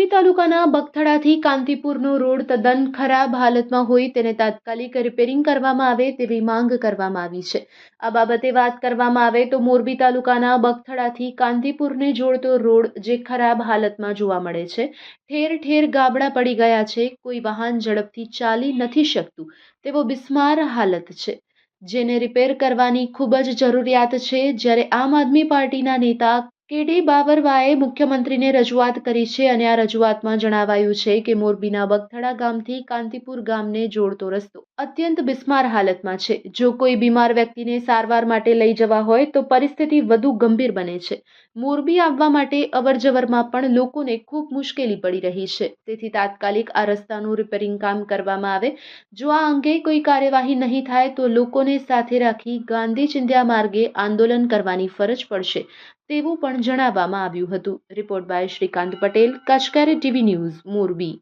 મોરબી તાલુકાના બગથડાથી કાંતિપુરનો રોડ તદ્દન ખરાબ હાલતમાં હોય તેને તાત્કાલિક રિપેરિંગ કરવામાં આવે તેવી માંગ કરવામાં આવી છે। આ બાબતે વાત કરવામાં આવે તો મોરબી તાલુકાના બગથડાથી કાંતિપુરને જોડતો રોડ જે ખરાબ હાલતમાં જોવા મળે છે। ઠેર ઠેર ગાબડા પડી ગયા છે, કોઈ વાહન ઝડપથી ચાલી નથી શકતું તેવો બિસ્માર હાલત છે, જેને રિપેર કરવાની ખૂબ જ જરૂરિયાત છે। જ્યારે આમ આદમી પાર્ટીના નેતા કેડી બાબરવાએ મુખ્યમંત્રીને રજૂઆત કરી છે અને આ રજૂઆતમાં જણાવાયું છે કે મોરબીના બગથડા ગામથી કાંતિપુર ગામને જોડતો રસ્તો અત્યંત બિસ્માર હાલતમાં છે। જો કોઈ બીમાર વ્યક્તિને સારવાર માટે લઈ જવા હોય તો પરિસ્થિતિ વધુ ગંભીર બને છે। મોરબી આવવા માટે અવરજવરમાં પણ લોકોને ખૂબ મુશ્કેલી પડી રહી છે, તેથી તાત્કાલિક આ રસ્તાનું રિપેરિંગ કામ કરવામાં આવે। જો આ અંગે કોઈ કાર્યવાહી નહીં થાય તો લોકોને સાથે રાખી ગાંધી ચિંધ્યા માર્ગે આંદોલન કરવાની ફરજ પડશે તેવું પણ જણાવવામાં આવ્યું હતું। રિપોર્ટ બાય શ્રીકાંત પટેલ, કચકેરી ટીવી ન્યૂઝ, મોરબી।